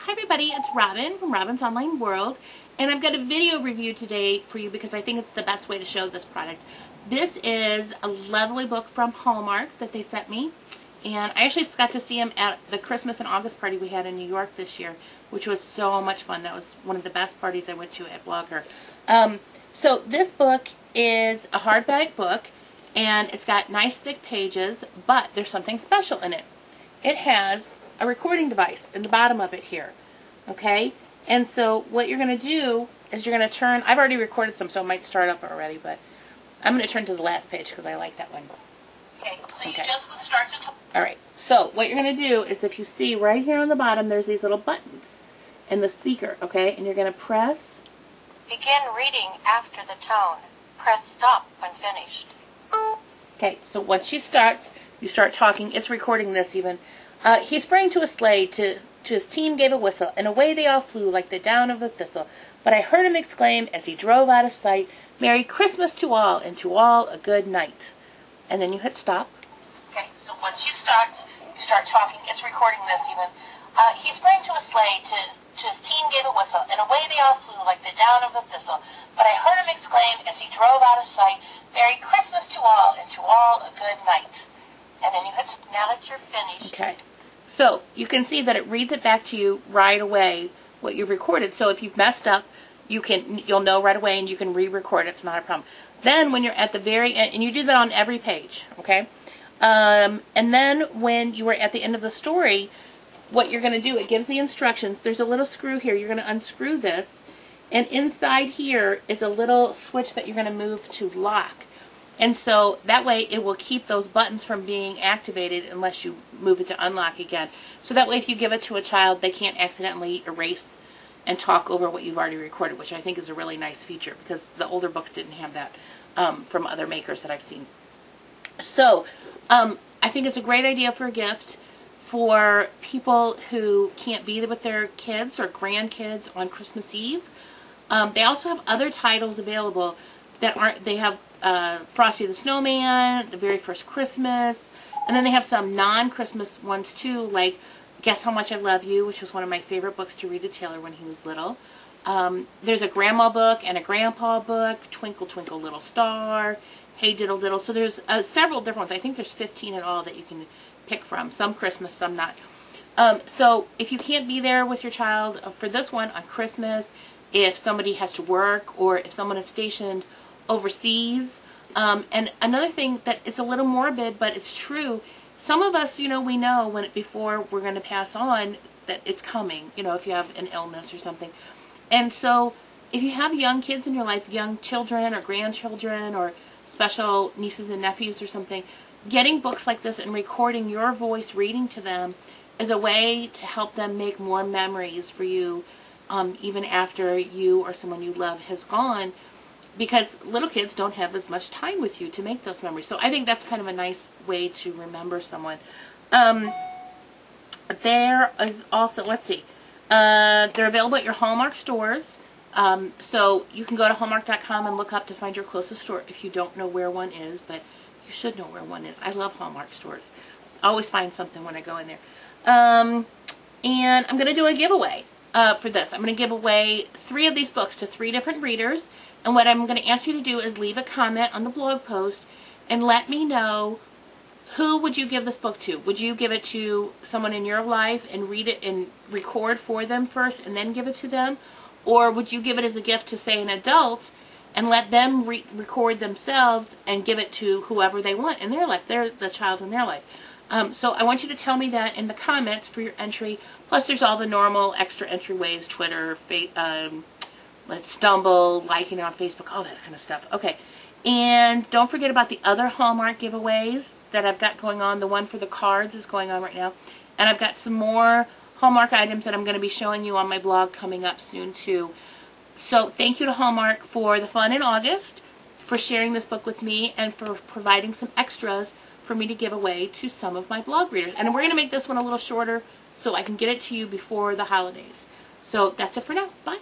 Hi everybody, it's Robin from Robin's Online World, and I've got a video review today for you because I think it's the best way to show this product. This is a lovely book from Hallmark that they sent me, and I actually got to see them at the Christmas and August party we had in New York this year, which was so much fun. That was one of the best parties I went to at Blogger. So this book is a hardback book, and it's got nice thick pages, but there's something special in it. It has a recording device in the bottom of it here, okay? And so what you're going to do is you're going to turn, I've already recorded some, so it might start up already, but I'm going to turn to the last page because I like that one. Okay, so you just would start to... Alright, so what you're going to do is, if you see right here on the bottom, there's these little buttons in the speaker, okay? And you're going to press... Begin reading after the tone. Press stop when finished. Okay, so once you start talking, it's recording this even. He sprang to a sleigh, to his team gave a whistle, and away they all flew like the down of a thistle. But I heard him exclaim as he drove out of sight, Merry Christmas to all, and to all a good night. And then you hit stop. Okay, so once you start talking, it's recording this even. He sprang to a sleigh, to his team gave a whistle, and away they all flew like the down of a thistle. But I heard him exclaim as he drove out of sight, Merry Christmas to all, and to all a good night. And then you hit stop. Now that you're finished. Okay. So you can see that it reads it back to you right away what you've recorded. So if you've messed up, you'll know right away and you can re-record it. It's not a problem. Then when you're at the very end, and you do that on every page, okay? And then when you are at the end of the story, what you're going to do, it gives the instructions. There's a little screw here. You're going to unscrew this, and inside here is a little switch that you're going to move to lock. And so that way it will keep those buttons from being activated unless you move it to unlock again. So that way if you give it to a child, they can't accidentally erase and talk over what you've already recorded, which I think is a really nice feature because the older books didn't have that from other makers that I've seen. So I think it's a great idea for a gift for people who can't be there with their kids or grandkids on Christmas Eve. They also have other titles available that aren't, they have Frosty the Snowman, The Very First Christmas, and then they have some non-Christmas ones too, like Guess How Much I Love You, which was one of my favorite books to read to Taylor when he was little. There's a grandma book and a grandpa book, Twinkle Twinkle Little Star, Hey Diddle Diddle. So there's several different ones. I think there's 15 in all that you can pick from. Some Christmas, some not. So if you can't be there with your child for this one on Christmas, if somebody has to work or if someone is stationed overseas. And another thing that it's a little morbid, but it's true. Some of us, we know before we're going to pass on that it's coming, if you have an illness or something. And so if you have young kids in your life, young children or grandchildren or special nieces and nephews or something, getting books like this and recording your voice reading to them is a way to help them make more memories for you, even after you or someone you love has gone. Because little kids don't have as much time with you to make those memories. So I think that's kind of a nice way to remember someone. There is also, let's see, they're available at your Hallmark stores. So you can go to Hallmark.com and look up to find your closest store if you don't know where one is, but you should know where one is. I love Hallmark stores. I always find something when I go in there. And I'm going to do a giveaway for this. I'm going to give away 3 of these books to 3 different readers. And what I'm going to ask you to do is leave a comment on the blog post and let me know, who would you give this book to? Would you give it to someone in your life and read it and record for them first and then give it to them? Or would you give it as a gift to, say, an adult and let them record themselves and give it to whoever they want in their life? They're the child in their life. So I want you to tell me that in the comments for your entry. Plus there's all the normal extra entry ways, Twitter, Let's Stumble, liking it on Facebook, all that kind of stuff. Okay, and don't forget about the other Hallmark giveaways that I've got going on. The one for the cards is going on right now. And I've got some more Hallmark items that I'm going to be showing you on my blog coming up soon too. So thank you to Hallmark for the fun in August, for sharing this book with me, and for providing some extras for me to give away to some of my blog readers. And we're going to make this one a little shorter so I can get it to you before the holidays. So that's it for now. Bye.